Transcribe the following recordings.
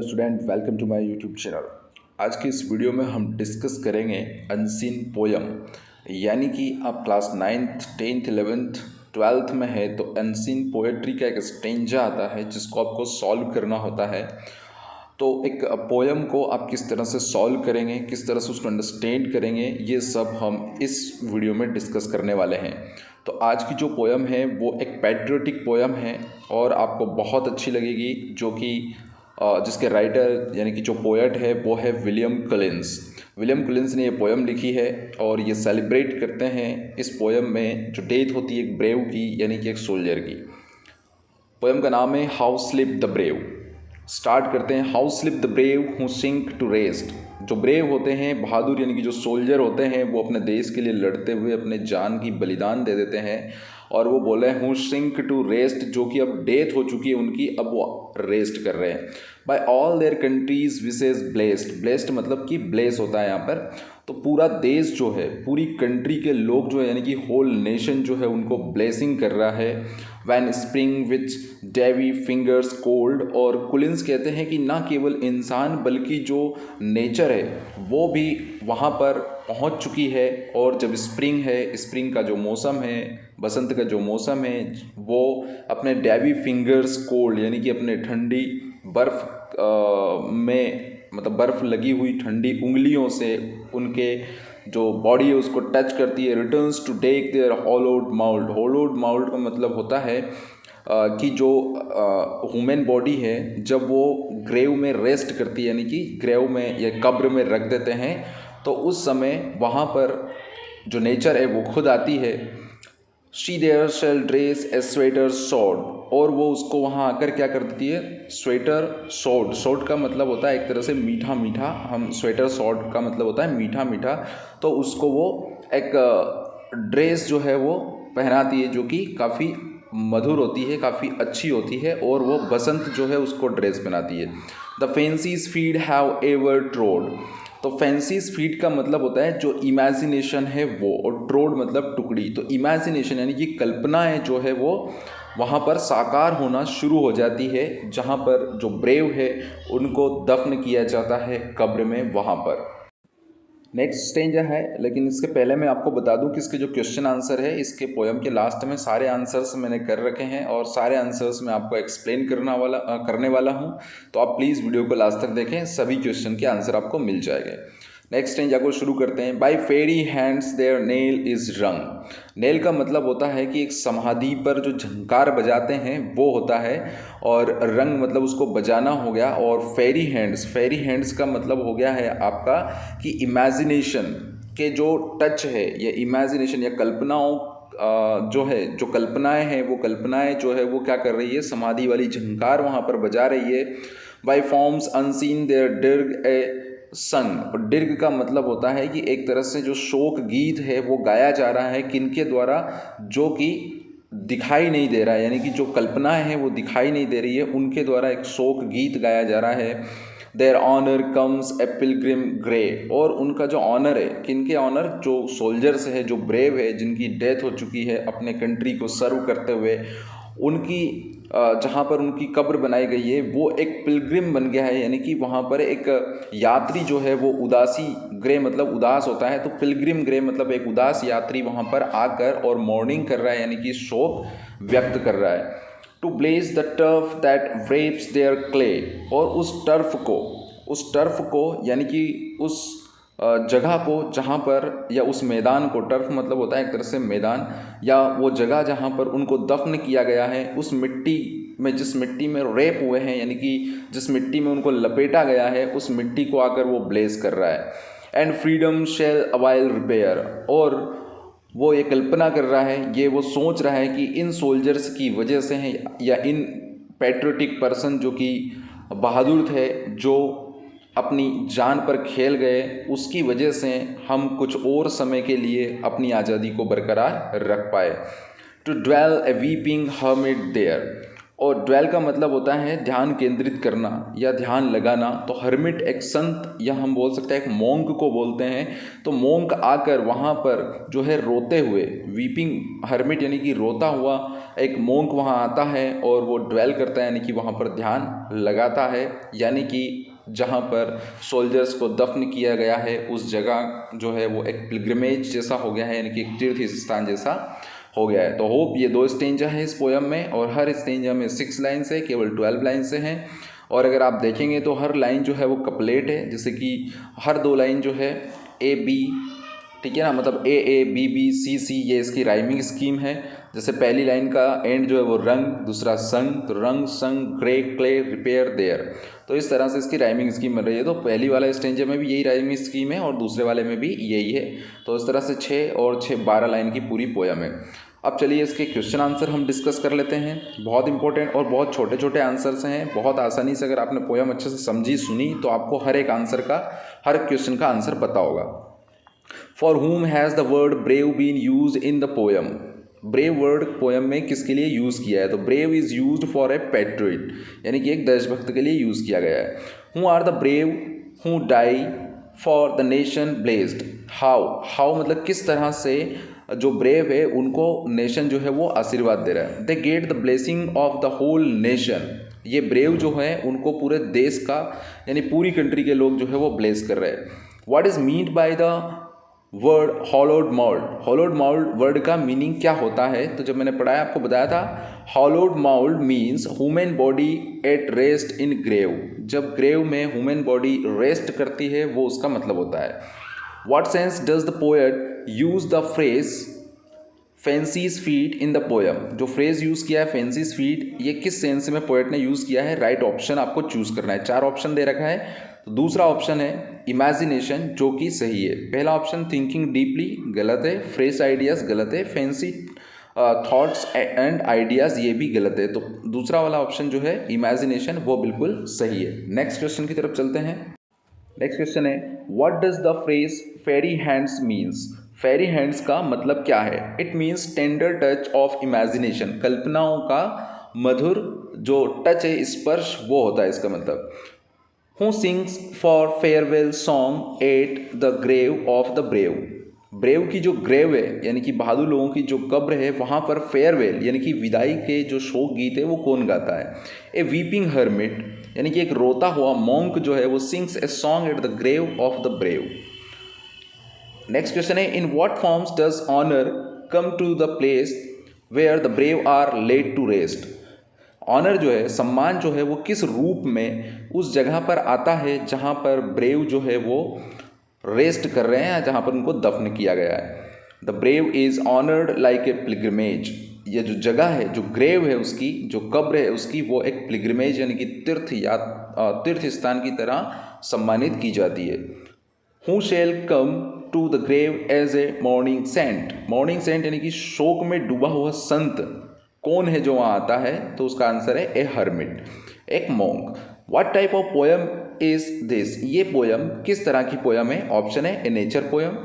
Hello student, welcome to my YouTube channel. आज की इस वीडियो में हम डिस्कस करेंगे अनसीन पोयम। यानी कि आप class 9th 10th 11th 12th में है तो अनसीन पोएट्री का एक स्टेंजा आता है जिसको आपको सॉल्व करना होता है। तो एक पोयम को आप किस तरह से सॉल्व करेंगे, किस तरह से उसको अंडरस्टैंड करेंगे, ये सब हम इस वीडियो में डिस्कस करने वाले हैं। तो आज की जो पोयम है वो एक पैट्रियोटिक पोयम है और आपको बहुत अच्छी लगेगी, जो कि जिसके राइटर यानी कि जो पोएट है वो है विलियम कलिंस। विलियम कलिंस ने ये पोयम लिखी है और ये सेलिब्रेट करते हैं इस पोयम में जो डेथ होती है एक ब्रेव की, यानी कि एक सोल्जर की। पोयम का नाम है how sleep the brave. Start करते हैं। How sleep the brave who sink to rest. जो ब्रेव होते हैं, बहादुर यानी कि जो सोल्जर होते हैं, वो अपने देश के लिए लड़ते हुए अपने जान की बलिदान दे देते हैं। और वो बोले हैं हु सिंक टू रेस्ट, जो कि अब डेथ हो चुकी है उनकी, अब वो रेस्ट कर रहे हैं। By all their country's wishes blessed. Blessed मतलब कि ब्लेस होता है यहाँ पर। तो पूरा देश जो है, पूरी कंट्री के लोग जो है यानी कि होल नेशन जो है उनको ब्लेसिंग कर रहा है। वैन स्प्रिंग विच डेवी फिंगर्स कोल्ड। और कुलिंस कहते हैं कि ना केवल इंसान बल्कि जो नेचर है वो भी वहाँ पर पहुँच चुकी है। और जब स्प्रिंग है, स्प्रिंग का जो मौसम है, बसंत का जो मौसम है, वो अपने डेवी फिंगर्स कोल्ड यानी कि अपने ठंडी बर्फ़ में, मतलब बर्फ़ लगी हुई ठंडी उंगलियों से उनके जो बॉडी है उसको टच करती है। Returns to deck their hallowed mould. Hallowed mould का मतलब होता है कि जो ह्यूमन बॉडी है जब वो ग्रेव में रेस्ट करती है, यानी कि ग्रेव में या कब्र में रख देते हैं, तो उस समय वहाँ पर जो नेचर है वो खुद आती है। She there shall dress a sweeter sod. और वो उसको वहाँ आकर क्या कर देती है, स्वेटर सॉर्ड। सॉर्ड का मतलब होता है एक तरह से मीठा मीठा, हम स्वेटर सॉर्ड का मतलब होता है मीठा मीठा। तो उसको वो एक ड्रेस जो है वो पहनाती है जो कि काफ़ी मधुर होती है, काफ़ी अच्छी होती है। और वो बसंत जो है उसको ड्रेस पहनाती है। The fancies feed have ever trod. तो फैंसीज फीड का मतलब होता है जो इमेजिनेशन है वो, और ट्रोड मतलब टुकड़ी। तो इमेजिनेशन यानी कि कल्पनाएं जो है वो वहाँ पर साकार होना शुरू हो जाती है, जहाँ पर जो ब्रेव है उनको दफन किया जाता है कब्र में वहाँ पर। नेक्स्ट स्टेंजा है, लेकिन इसके पहले मैं आपको बता दूं कि इसके जो क्वेश्चन आंसर है इसके पोयम के लास्ट में सारे आंसर्स मैंने कर रखे हैं और सारे आंसर्स मैं आपको एक्सप्लेन करने वाला हूं। तो आप प्लीज़ वीडियो को लास्ट तक देखें, सभी क्वेश्चन के आंसर आपको मिल जाएंगे। नेक्स्ट स्टेंजा को शुरू करते हैं। By fairy hands their knell is rung. Knell का मतलब होता है कि एक समाधि पर जो झंकार बजाते हैं वो होता है, और रंग मतलब उसको बजाना हो गया। और फेरी हैंड्स का मतलब हो गया है आपका कि इमेजिनेशन के जो टच है, या इमेजिनेशन या कल्पनाओं जो है, जो कल्पनाएं हैं वो कल्पनाएं जो है वो क्या कर रही है, समाधि वाली झंकार वहाँ पर बजा रही है। बाय फॉर्म्स अनसीन देयर डिर्ग ए संग। और डिर्ग का मतलब होता है कि एक तरह से जो शोक गीत है वो गाया जा रहा है, किनके द्वारा, जो कि दिखाई नहीं दे रहा है, यानी कि जो कल्पनाएं हैं वो दिखाई नहीं दे रही है, उनके द्वारा एक शोक गीत गाया जा रहा है। There honour comes a pilgrim grey. और उनका जो ऑनर है, किनके ऑनर, जो सोल्जर्स है, जो ब्रेव है, जिनकी डेथ हो चुकी है अपने कंट्री को सर्व करते हुए, उनकी जहाँ पर उनकी कब्र बनाई गई है वो एक पिलग्रिम बन गया है। यानी कि वहाँ पर एक यात्री जो है वो उदासी, ग्रे मतलब उदास होता है, तो पिलग्रिम ग्रे मतलब एक उदास यात्री वहाँ पर आकर और मॉर्निंग कर रहा है, यानी कि शोक व्यक्त कर रहा है। To bless the turf that wraps their clay. और उस टर्फ को यानी कि उस जगह को जहाँ पर, या उस मैदान को, टर्फ मतलब होता है एक तरह से मैदान, या वो जगह जहाँ पर उनको दफन किया गया है, उस मिट्टी में, जिस मिट्टी में रेप हुए हैं, यानी कि जिस मिट्टी में उनको लपेटा गया है, उस मिट्टी को आकर वो ब्लेस कर रहा है। And freedom shall avail repair. और वो ये कल्पना कर रहा है, ये वो सोच रहा है कि इन सोल्जर्स की वजह से हैं, या इन पैट्रियोटिक पर्सन जो कि बहादुर थे, जो अपनी जान पर खेल गए, उसकी वजह से हम कुछ और समय के लिए अपनी आज़ादी को बरकरार रख पाए। To dwell a weeping hermit there. और ड्वेल का मतलब होता है ध्यान केंद्रित करना या ध्यान लगाना। तो हर्मिट एक संत या हम बोल सकते हैं एक मोंक को बोलते हैं। तो मोंक आकर वहाँ पर जो है रोते हुए, वीपिंग हर्मिट यानी कि रोता हुआ एक मोंक वहाँ आता है और वो ड्वेल करता है यानी कि वहाँ पर ध्यान लगाता है, यानी कि जहाँ पर सोल्जर्स को दफन किया गया है उस जगह जो है वो एक पिलग्रिमेज जैसा हो गया है, यानी कि एक तीर्थ स्थान जैसा हो गया है। तो होप ये 2 स्टेंजा है इस पोयम में और हर स्टेंजा में 6 लाइन से केवल 12 लाइन से हैं। और अगर आप देखेंगे तो हर लाइन जो है वो कपलेट है, जैसे कि हर 2 लाइन जो है ए बी, ठीक है ना, मतलब ए ए बी बी सी सी, ये इसकी राइमिंग स्कीम है। जैसे पहली लाइन का एंड जो है वो रंग, दूसरा संग, तो रंग संग ग्रे क्ले रिपेयर देयर, तो इस तरह से इसकी राइमिंग स्कीम बन रही है। तो पहली वाला स्टेंजा में भी यही राइमिंग स्कीम है और दूसरे वाले में भी यही है। तो इस तरह से 6 और 6 12 लाइन की पूरी पोयम है। अब चलिए इसके क्वेश्चन आंसर हम डिस्कस कर लेते हैं। बहुत इंपॉर्टेंट और बहुत छोटे छोटे आंसर्स हैं, बहुत आसानी से अगर आपने पोयम अच्छे से समझी सुनी तो आपको हर एक आंसर का, हर क्वेश्चन का आंसर पता होगा। For whom has the word brave been used in the poem, brave word poem में किसके लिए यूज़ किया है? तो brave is used for a patriot, यानी कि एक देशभक्त के लिए यूज़ किया गया है। Who are the brave who die for the nation blessed, how, how मतलब किस तरह से जो ब्रेव है उनको नेशन जो है वो आशीर्वाद दे रहा है। They get the blessing of the whole nation, ये ब्रेव जो है उनको पूरे देश का यानी पूरी कंट्री के लोग जो है वो ब्लेस कर रहे हैं। What is meant by the word hollowed mould, hollowed mould word का मीनिंग क्या होता है? तो जब मैंने पढ़ाया आपको बताया था, hallowed mould means human body at rest in grave, जब ग्रेव में ह्यूमन बॉडी रेस्ट करती है वो उसका मतलब होता है। What sense does the poet use the phrase fancy's feet in the poem, जो फ्रेज यूज़ किया है फैंसीज फीट, ये किस सेंस में पोएट ने यूज़ किया है? राइट ऑप्शन आपको चूज़ करना है। 4 ऑप्शन दे रखा है, तो दूसरा ऑप्शन है इमेजिनेशन जो कि सही है। पहला ऑप्शन थिंकिंग डीपली गलत है, फ्रेश आइडियाज़ गलत है, फैंसी थॉट्स एंड आइडियाज़ ये भी गलत है। तो दूसरा वाला ऑप्शन जो है इमेजिनेशन वो बिल्कुल सही है। नेक्स्ट क्वेश्चन की तरफ चलते हैं। नेक्स्ट क्वेश्चन है what does the phrase fairy hands means, fairy hands का मतलब क्या है? It means tender touch of imagination, कल्पनाओं का मधुर जो टच है, स्पर्श, वो होता है इसका मतलब। Who sings for farewell song at the grave of the brave, brave की जो ग्रेव है यानी कि बहादुर लोगों की जो कब्र है वहाँ पर फेयरवेल यानी कि विदाई के जो शोक गीत है वो कौन गाता है? ए वीपिंग हर्मिट यानी कि एक रोता हुआ मॉन्क जो है वो sings a song at the grave of the brave. Next question है in what forms does honour come to the place where the brave are laid to rest, honour जो है सम्मान जो है वो किस रूप में उस जगह पर आता है जहाँ पर ब्रेव जो है वो रेस्ट कर रहे हैं या जहाँ पर उनको दफन किया गया है। The brave is honoured like a pilgrimage, ये जो जगह है जो ग्रेव है उसकी जो कब्र है उसकी वो एक पिलग्रिमेज यानी कि तीर्थ या तीर्थ स्थान की तरह सम्मानित की जाती है। Who shall come to the grave as a mourning saint, mourning saint यानी कि शोक में डूबा हुआ संत कौन है जो वहाँ आता है? तो उसका आंसर है ए हर्मिट, एक monk. What type of poem is this, ये पोयम किस तरह की पोयम है? ऑप्शन है ए नेचर पोयम,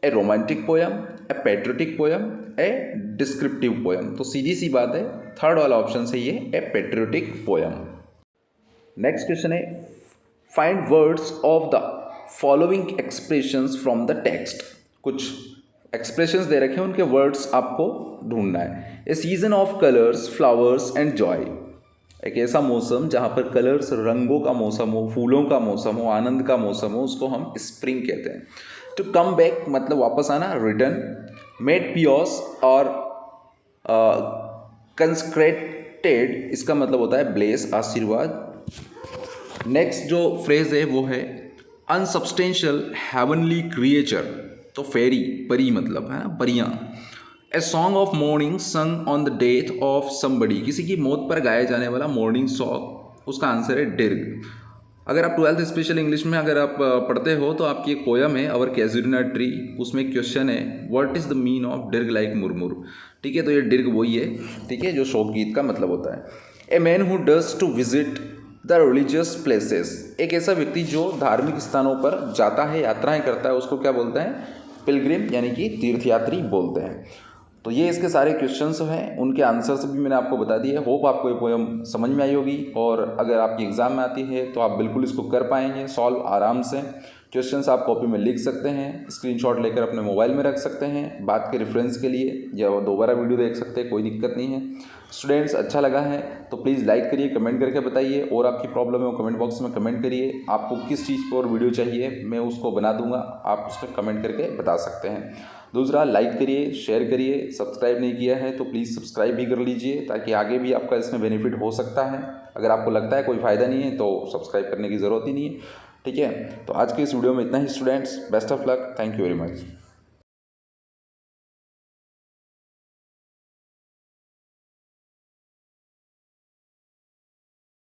ए रोमांटिक पोयम, ए पेट्रियोटिक पोयम, ए डिस्क्रिप्टिव पोयम। तो सीधी सी बात है, थर्ड वाला ऑप्शन सही है, a patriotic poem. Next question है find words of the following expressions from the text, कुछ एक्सप्रेशंस दे रखे हैं उनके वर्ड्स आपको ढूंढना है। A season of colours flowers and joy, एक ऐसा मौसम जहाँ पर कलर्स रंगों का मौसम हो, फूलों का मौसम हो, आनंद का मौसम हो, उसको हम स्प्रिंग कहते हैं। टू कम बैक मतलब वापस आना, रिटर्न। मेड पियोस और कंस्क्रेटेड इसका मतलब होता है ब्लेस, आशीर्वाद। नेक्स्ट जो फ्रेज है वो है अनसब्सटेंशियल हेवनली क्रिएचर, तो फेरी परी मतलब है ना, परियाँ। ए सॉन्ग ऑफ मॉर्निंग संग on the death of somebody, किसी की मौत पर गाया जाने वाला मॉर्निंग सॉन्ग, उसका आंसर है डिर्ग। अगर आप 12th स्पेशल इंग्लिश में अगर आप पढ़ते हो तो आपकी एक पोयम है अवर कैजुरिना ट्री, उसमें क्वेश्चन है what is the mean of dirge like murmur, ठीक है। तो ये डिर्ग वही है, ठीक है, जो शोक गीत का मतलब होता है। A man who does to visit the religious places, एक ऐसा व्यक्ति जो धार्मिक स्थानों पर जाता है, यात्राएं करता है, उसको क्या बोलते हैं? पिलग्रिम यानी कि तीर्थयात्री बोलते हैं। तो ये इसके सारे क्वेश्चंस हैं, उनके आंसर्स भी मैंने आपको बता दिए। होप आपको ये पोएम समझ में आई होगी, और अगर आपकी एग्ज़ाम में आती है तो आप बिल्कुल इसको कर पाएंगे सॉल्व आराम से। क्वेश्चंस आप कॉपी में लिख सकते हैं, स्क्रीनशॉट लेकर अपने मोबाइल में रख सकते हैं बात के रेफरेंस के लिए, या दोबारा वीडियो देख सकते हैं, कोई दिक्कत नहीं है। स्टूडेंट्स अच्छा लगा है तो प्लीज़ लाइक करिए, कमेंट करके बताइए, और आपकी प्रॉब्लम है वो कमेंट बॉक्स में कमेंट करिए। आपको किस चीज़ पर वीडियो चाहिए मैं उसको बना दूंगा, आप उसमें कमेंट करके बता सकते हैं। दूसरा, लाइक करिए, शेयर करिए, सब्सक्राइब नहीं किया है तो प्लीज़ सब्सक्राइब भी कर लीजिए, ताकि आगे भी आपका इसमें बेनिफिट हो सकता है। अगर आपको लगता है कोई फ़ायदा नहीं है तो सब्सक्राइब करने की ज़रूरत ही नहीं है। ठीक है, तो आज के इस वीडियो में इतना ही students. Best of luck, thank you very much.